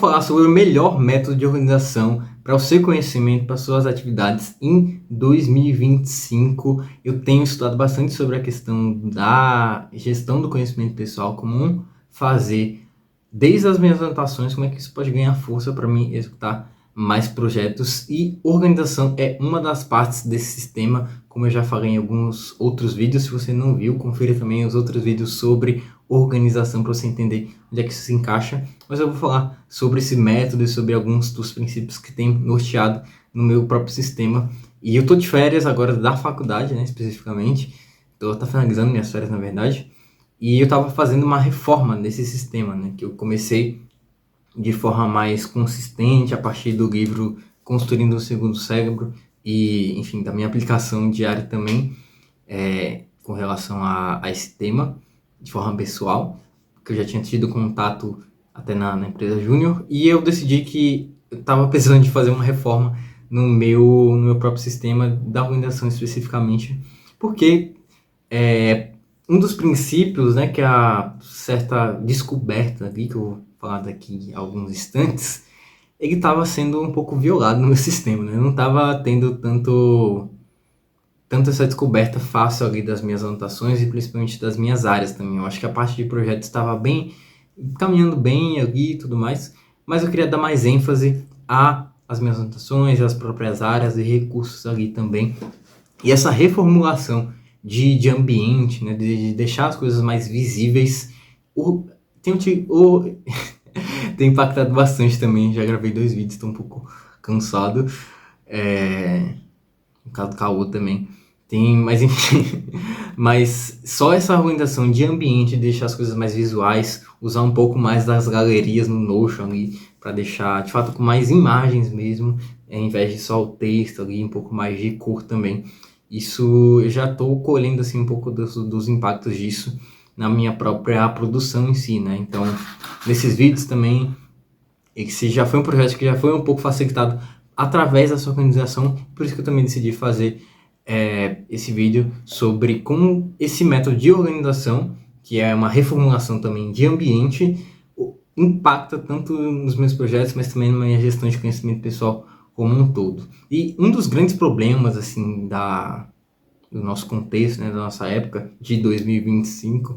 falar sobre o melhor método de organização para o seu conhecimento, para suas atividades em 2025. Eu tenho estudado bastante sobre a questão da gestão do conhecimento pessoal, como fazer desde as minhas anotações, como é que isso pode ganhar força para mim executar mais projetos, e organização é uma das partes desse sistema, como eu já falei em alguns outros vídeos. Se você não viu, confira também os outros vídeos sobre organização para você entender onde é que isso se encaixa. Mas eu vou falar sobre esse método e sobre alguns dos princípios que tem norteado no meu próprio sistema. E eu tô de férias agora da faculdade, né, especificamente. Tô finalizando minhas férias, na verdade. E eu estava fazendo uma reforma desse sistema, né, que eu comecei de forma mais consistente a partir do livro Construindo o Segundo Cérebro e, enfim, da minha aplicação diária também com relação a esse tema, de forma pessoal, que eu já tinha tido contato até na empresa Júnior, e eu decidi que eu estava precisando de fazer uma reforma no meu próprio sistema da organização especificamente, porque um dos princípios, né, que é a certa descoberta ali, que eu vou falar daqui a alguns instantes, ele estava sendo um pouco violado no meu sistema, né? Eu não estava tendo tanto essa descoberta fácil ali das minhas anotações e principalmente das minhas áreas também. Eu acho que a parte de projetos estava bem, caminhando bem ali e tudo mais, mas eu queria dar mais ênfase às minhas anotações, às próprias áreas e recursos ali também. E essa reformulação de ambiente, né, de deixar as coisas mais visíveis, tem impactado bastante também. Já gravei 2 vídeos, estou um pouco cansado. No caso do Caô também. Mas enfim, mas só essa organização de ambiente, deixar as coisas mais visuais, usar um pouco mais das galerias no Notion ali, para deixar de fato com mais imagens mesmo, ao invés de só o texto ali, um pouco mais de cor também. Isso eu já estou colhendo assim um pouco dos impactos disso na minha própria produção em si, né? Então, nesses vídeos também, esse já foi um projeto que já foi um pouco facilitado através da sua organização, por isso que eu também decidi fazer esse vídeo sobre como esse método de organização, que é uma reformulação também de ambiente, impacta tanto nos meus projetos, mas também na minha gestão de conhecimento pessoal como um todo. E um dos grandes problemas assim do nosso contexto, né, da nossa época de 2025,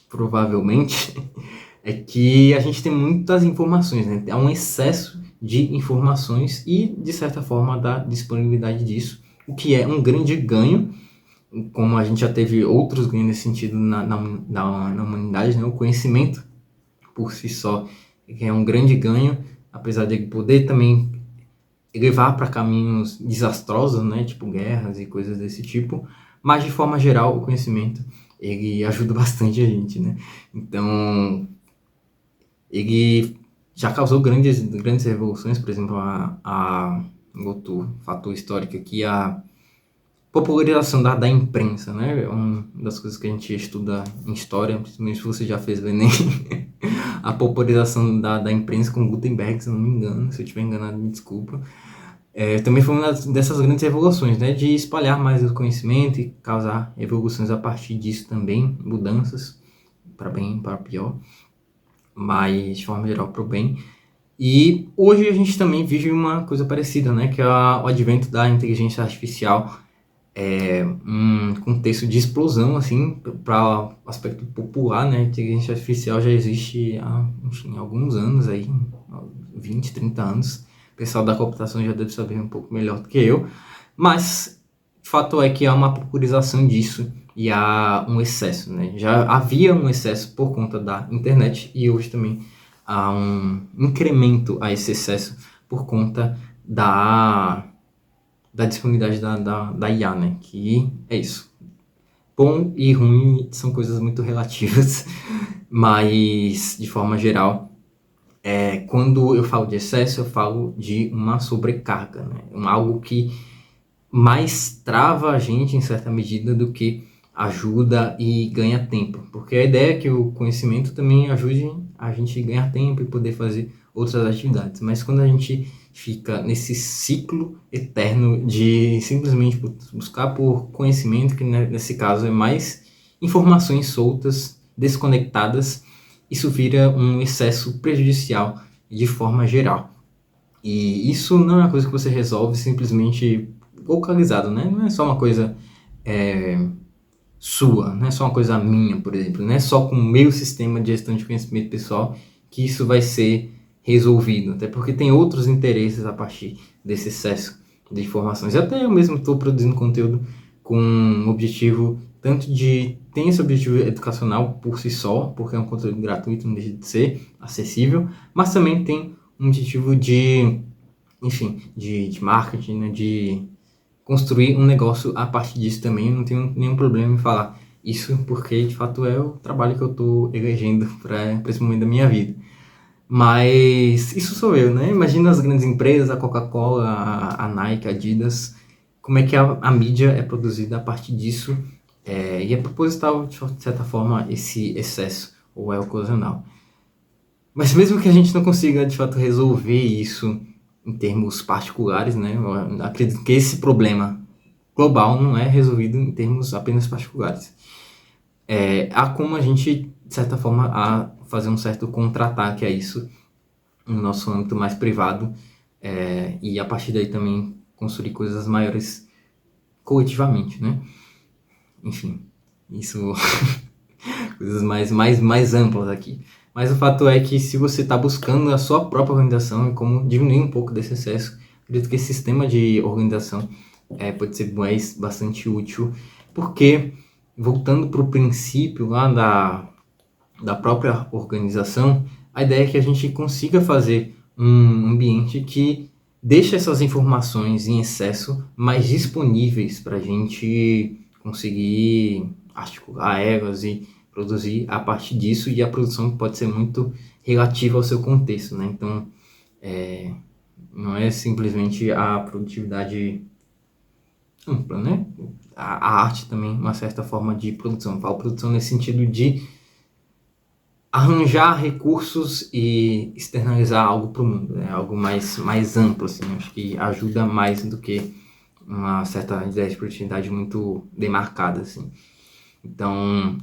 provavelmente, é que a gente tem muitas informações, né? Há um excesso de informações e, de certa forma, da disponibilidade disso, o que é um grande ganho, como a gente já teve outros ganhos nesse sentido na humanidade, né? O conhecimento, por si só, é um grande ganho, apesar de poder também levar para caminhos desastrosos, né? Tipo guerras e coisas desse tipo, mas, de forma geral, o conhecimento, ele ajuda bastante a gente, né? Então, ele já causou grandes revoluções, por exemplo, outro fator histórico aqui, a popularização da imprensa, né? É uma das coisas que a gente estuda em história, principalmente se você já fez o Enem, a popularização da imprensa com Gutenberg, se eu não me engano. Se eu estiver enganado, me desculpa. Também foi uma dessas grandes revoluções, né? De espalhar mais o conhecimento e causar evoluções a partir disso também, mudanças para bem e para pior, mas de forma geral para o bem. E hoje a gente também vive uma coisa parecida, né? Que é o advento da inteligência artificial, um contexto de explosão, assim, para o aspecto popular, né? A inteligência artificial já existe há, enfim, alguns anos aí, 20, 30 anos. O pessoal da computação já deve saber um pouco melhor do que eu, mas o fato é que há uma popularização disso e há um excesso, né? Já havia um excesso por conta da internet e hoje também há um incremento a esse excesso por conta da disponibilidade da IA, né? Que é isso. Bom e ruim são coisas muito relativas, mas de forma geral, quando eu falo de excesso, eu falo de uma sobrecarga, né? Algo que mais trava a gente em certa medida do que ajuda e ganha tempo. Porque a ideia é que o conhecimento também ajude a gente a ganhar tempo e poder fazer outras atividades. Mas quando a gente fica nesse ciclo eterno de simplesmente buscar por conhecimento, que nesse caso é mais informações soltas, desconectadas, isso vira um excesso prejudicial de forma geral. E isso não é uma coisa que você resolve simplesmente localizado, né? Não é só uma coisa sua, não é só uma coisa minha, por exemplo. Não é só com o meu sistema de gestão de conhecimento pessoal que isso vai ser resolvido. Até porque tem outros interesses a partir desse excesso de informações. E até eu mesmo estou produzindo conteúdo com um objetivo tanto de... Tem esse objetivo educacional por si só, porque é um conteúdo gratuito, não deixa de ser acessível, mas também tem um objetivo de, enfim, de marketing, né, de construir um negócio a partir disso também. Eu não tenho nenhum problema em falar isso, porque de fato é o trabalho que eu estou elegendo para esse momento da minha vida. Mas isso sou eu, né? Imagina as grandes empresas, a Coca-Cola, a Nike, a Adidas, como é que a mídia é produzida a partir disso, e é proposital, de certa forma, esse excesso, ou é ocasional. Mas mesmo que a gente não consiga, de fato, resolver isso em termos particulares, né? Eu acredito que esse problema global não é resolvido em termos apenas particulares. Há como a gente, de certa forma, fazer um certo contra-ataque a isso no nosso âmbito mais privado, e a partir daí também construir coisas maiores coletivamente, né? Enfim, isso coisas mais amplas aqui. Mas o fato é que se você está buscando a sua própria organização e como diminuir um pouco desse excesso, acredito que esse sistema de organização pode ser bastante útil, porque voltando para o princípio lá da própria organização, a ideia é que a gente consiga fazer um ambiente que deixa essas informações em excesso mais disponíveis para a gente conseguir articular elas e produzir a partir disso, e a produção pode ser muito relativa ao seu contexto, né? Então, não é simplesmente a produtividade ampla, né? A arte também, uma certa forma de produção. Eu falo produção nesse sentido de arranjar recursos e externalizar algo para o mundo, né? Algo mais amplo, assim. Acho que ajuda mais do que uma certa ideia de produtividade muito demarcada, assim. Então,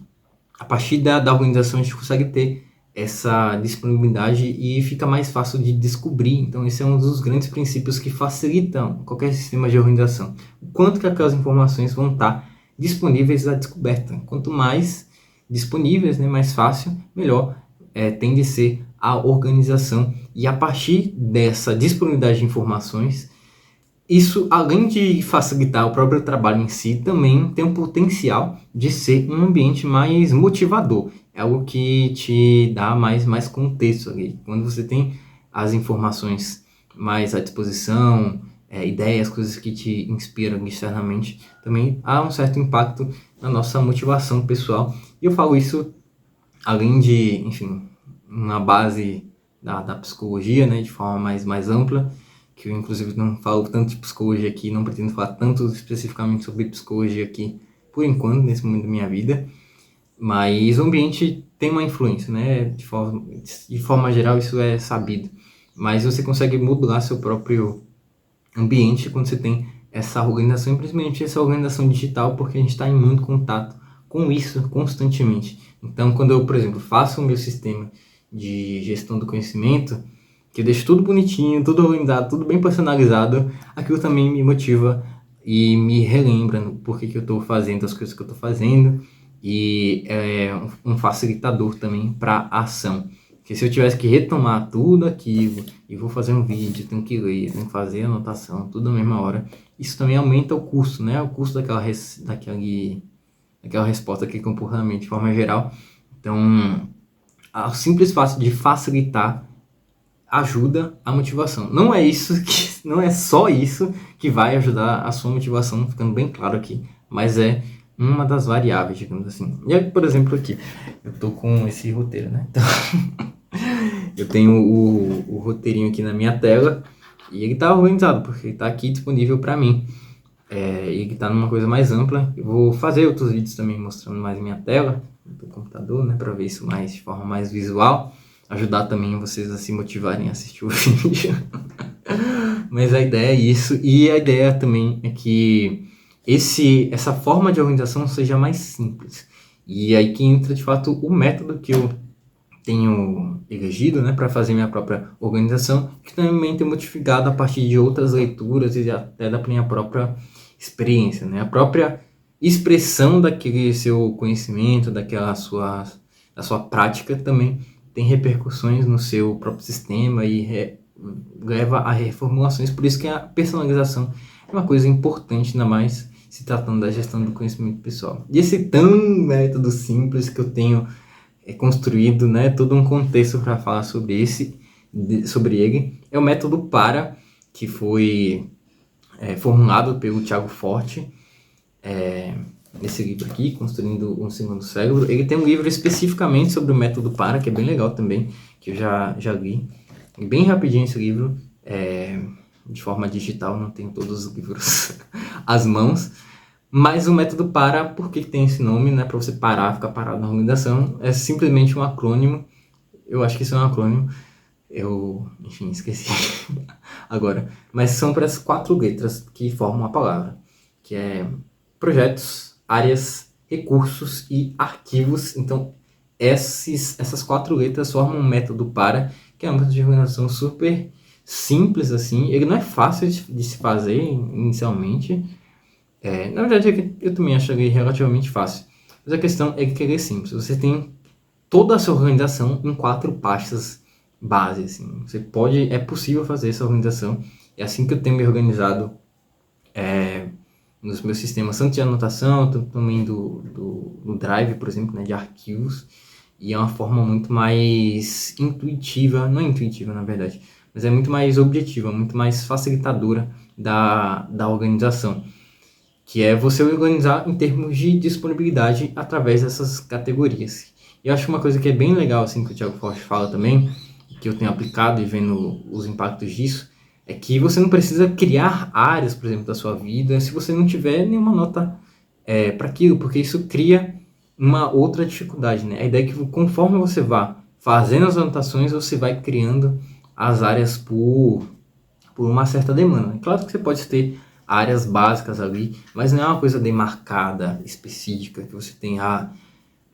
a partir da organização a gente consegue ter essa disponibilidade e fica mais fácil de descobrir. Então, esse é um dos grandes princípios que facilitam qualquer sistema de organização. O quanto que aquelas informações vão estar disponíveis à descoberta. Quanto mais disponíveis, né, mais fácil, melhor tende a ser a organização. E a partir dessa disponibilidade de informações, isso, além de facilitar o próprio trabalho em si, também tem um potencial de ser um ambiente mais motivador. É algo que te dá mais contexto ali. Quando você tem as informações mais à disposição, ideias, coisas que te inspiram externamente, também há um certo impacto na nossa motivação pessoal. E eu falo isso além de, enfim, na base da psicologia, né, de forma mais ampla, que eu inclusive não falo tanto de psicologia aqui, não pretendo falar tanto especificamente sobre psicologia aqui, por enquanto, nesse momento da minha vida, mas o ambiente tem uma influência, né, de forma geral isso é sabido, mas você consegue modular seu próprio ambiente quando você tem essa organização, principalmente essa organização digital, porque a gente está em muito contato com isso constantemente. Então, quando eu, por exemplo, faço o meu sistema de gestão do conhecimento, que eu deixo tudo bonitinho, tudo organizado, tudo bem personalizado, aquilo também me motiva e me relembra por que eu estou fazendo as coisas que eu estou fazendo, e é um facilitador também para a ação. Porque se eu tivesse que retomar tudo aquilo, e vou fazer um vídeo, tenho que ler, tenho que fazer anotação, tudo na mesma hora, isso também aumenta o custo, né? O custo daquela resposta, daquele comportamento de forma geral. Então, o simples fato de facilitar ajuda a motivação. Não é só isso que vai ajudar a sua motivação, ficando bem claro aqui, mas é uma das variáveis, digamos assim. E aí, por exemplo, aqui, eu tô com esse roteiro, né? Então, eu tenho o roteirinho aqui na minha tela e ele tá organizado, porque ele tá aqui disponível para mim. E ele tá numa coisa mais ampla. Eu vou fazer outros vídeos também mostrando mais minha tela do computador, né, para ver isso de forma mais visual, ajudar também vocês a se motivarem a assistir o vídeo. Mas a ideia é isso, e a ideia também é que essa forma de organização seja mais simples. E aí que entra de fato o método que eu tenho elegido, né, para fazer minha própria organização, que também tem modificado a partir de outras leituras e até da minha própria experiência, né? A própria expressão daquele seu conhecimento, da sua prática também tem repercussões no seu próprio sistema e leva a reformulações. Por isso que a personalização é uma coisa importante, ainda mais se tratando da gestão do conhecimento pessoal. E esse tão método simples que eu tenho construído, né, todo um contexto para falar sobre sobre ele, é o método PARA, que foi formulado pelo Thiago Forte, nesse livro aqui, Construindo um Segundo Cérebro. Ele tem um livro especificamente sobre o método PARA, que é bem legal também, que eu já li. Bem rapidinho esse livro, de forma digital, não tenho todos os livros às mãos. Mas o método PARA, por que tem esse nome, né? Para você parar, ficar parado na organização, é simplesmente um acrônimo. Eu acho que isso é um acrônimo. Enfim, esqueci agora. Mas são para as 4 letras que formam a palavra, que é projetos, áreas, recursos e arquivos. Então, essas 4 letras formam um método PARA, que é um método de organização super simples, assim. Ele não é fácil de se fazer inicialmente. Na verdade, eu também acho ele relativamente fácil. Mas a questão é que ele é simples. Você tem toda a sua organização em 4 pastas base, assim. É possível fazer essa organização. É assim que eu tenho me organizado nos meus sistemas, tanto de anotação, tanto também do Drive, por exemplo, né, de arquivos. E é uma forma muito mais intuitiva, não é intuitiva na verdade, mas é muito mais objetiva, muito mais facilitadora da organização, que é você organizar em termos de disponibilidade através dessas categorias. E eu acho uma coisa que é bem legal, assim, que o Thiago Forte fala também, que eu tenho aplicado e vendo os impactos disso, é que você não precisa criar áreas, por exemplo, da sua vida, se você não tiver nenhuma nota para aquilo, porque isso cria uma outra dificuldade, né? A ideia é que conforme você vá fazendo as anotações, você vai criando as áreas por uma certa demanda. Claro que você pode ter áreas básicas ali, mas não é uma coisa demarcada, específica, que você tem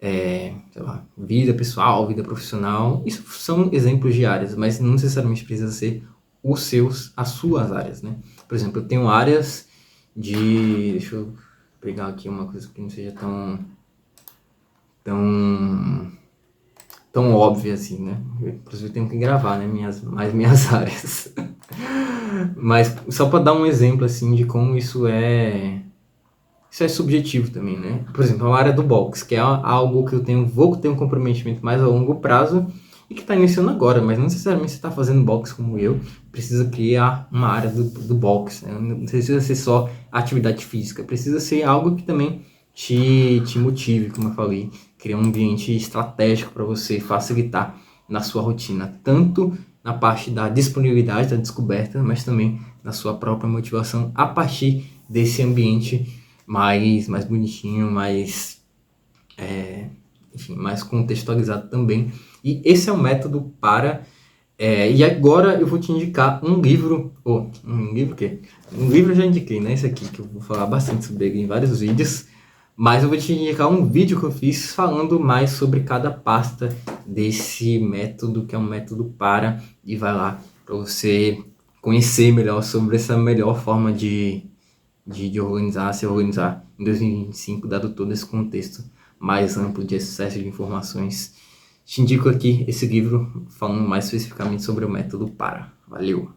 sei lá, vida pessoal, vida profissional. Isso são exemplos de áreas, mas não necessariamente precisa ser as suas áreas, né? Por exemplo, eu tenho áreas deixa eu pegar aqui uma coisa que não seja tão óbvia assim, né? Inclusive eu tenho que gravar, né, minhas áreas. Mas só para dar um exemplo assim de como isso é subjetivo também, né? Por exemplo, a área do box, que é algo que vou ter um comprometimento mais a longo prazo e que está iniciando agora, mas não necessariamente você está fazendo box como eu, precisa criar uma área do box, né? Não precisa ser só atividade física, precisa ser algo que também te motive, como eu falei, criar um ambiente estratégico para você facilitar na sua rotina, tanto na parte da disponibilidade, da descoberta, mas também na sua própria motivação a partir desse ambiente mais bonitinho, enfim, mais contextualizado também. E esse é o método PARA. E agora eu vou te indicar um livro. Um livro o quê? Um livro eu já indiquei, né? Esse aqui, que eu vou falar bastante sobre ele em vários vídeos. Mas eu vou te indicar um vídeo que eu fiz falando mais sobre cada pasta desse método, que é um método PARA. E vai lá para você conhecer melhor sobre essa melhor forma de se organizar em 2025, dado todo esse contexto mais amplo de excesso de informações. Te indico aqui esse livro falando mais especificamente sobre o método PARA. Valeu!